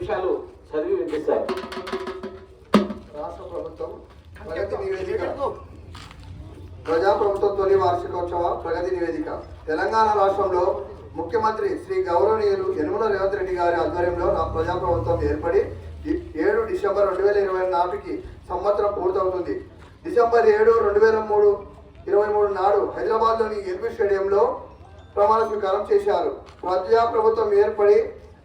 నిమిషాలు చదివి వినిపిస్తారు. రాష్ట్ర ప్రభుత్వం ప్రగతి నివేదిక. ప్రజాప్రభుత్వ తొలి వార్షికోత్సవ ప్రగతి నివేదిక. తెలంగాణ రాష్ట్రంలో ముఖ్యమంత్రి శ్రీ గౌరవనీయులు యనమల రేవంత్ రెడ్డి గారి ఆధ్వర్యంలో ప్రజాప్రభుత్వం ఏర్పడి 7 డిసెంబర్ 2020 నాటికి సంవత్సరం పూర్తవుతుంది. డిసెంబర్ 7, 2023 నాడు హైదరాబాద్లోని ఎల్బీ స్టేడియంలో ప్రమాణ స్వీకారం చేశారు. ప్రజాప్రభుత్వం ఏర్పడి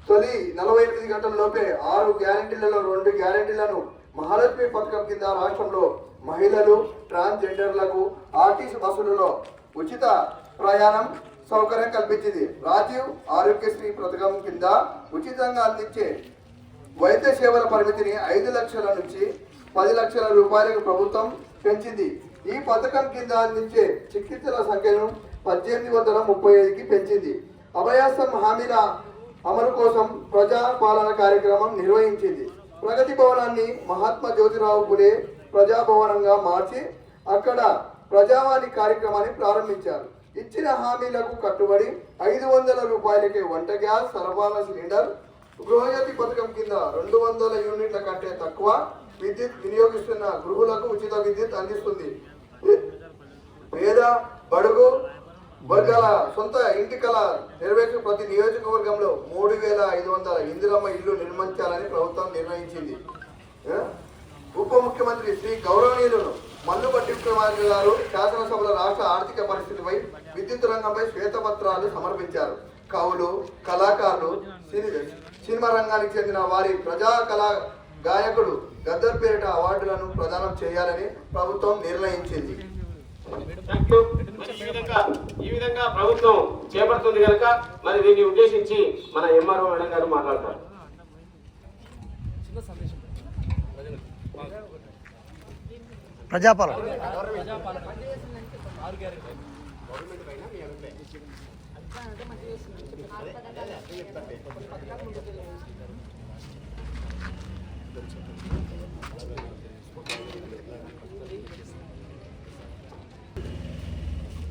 తొలి 48 గంటల్లోపే 6 గ్యారెంటీలలో 2 గ్యారెంటీలను మహాలక్ష్మి పథకం కింద రాష్ట్రంలో మహిళలు, ట్రాన్స్జెండర్లకు ఆర్టీసీ బస్సులలో ఉచిత ప్రయాణం సౌకర్యం కల్పించింది. రాజీవ్ ఆరోగ్యశ్రీ పథకం కింద ఉచితంగా అందించే వైద్య సేవల పరిమితిని 5 లక్షల నుంచి 10 లక్షల రూపాయలకు ప్రభుత్వం పెంచింది. ఈ పథకం కింద అందించే చికిత్సల సంఖ్యను 1835కి పెంచింది. అభయాసం హామీల అమలు కోసం ప్రజాపాలన కార్యక్రమం నిర్వహించింది. ప్రగతి భవనాన్ని మహాత్మా జ్యోతిరావు పులే ప్రజాభవనంగా మార్చి అక్కడ ప్రజావాణి కార్యక్రమాన్ని ప్రారంభించారు. ఇచ్చిన హామీలకు కట్టుబడి 500 రూపాయలకే వంట గ్యాస్, సరఫరా సిలిండర్, గృహజ్యోతి పథకం కింద 200 యూనిట్ల కంటే తక్కువ విద్యుత్ వినియోగిస్తున్న గృహులకు ఉచిత విద్యుత్ అందిస్తుంది. పేద బడుగు వర్గాల సొంత ఇంటి కళ నెరవేర్చు ప్రతి నియోజకవర్గంలో 3500 ఇందిరమ్మ ఇల్లు నిర్మించాలని ప్రభుత్వం నిర్ణయించింది. ఉప ముఖ్యమంత్రి శ్రీ గౌరవనీయులు మల్లుపట్టి విక్రమార్క గారు శాసనసభలో రాష్ట్ర ఆర్థిక పరిస్థితిపై, విద్యుత్ రంగంపై శ్వేతపత్రాలు సమర్పించారు. కవులు, కళాకారులు, సినిమా రంగానికి చెందిన వారి ప్రజా కళా గాయకుడు గద్దర్ పేరిట అవార్డులను ప్రదానం చేయాలని ప్రభుత్వం నిర్ణయించింది. ఈ విధంగా ప్రభుత్వం చేపడుతుంది కనుక మరి దీన్ని ఉద్దేశించి మన ఎంఆర్ఓ మేడం గారు మాట్లాడతారు. ప్రజాపాలన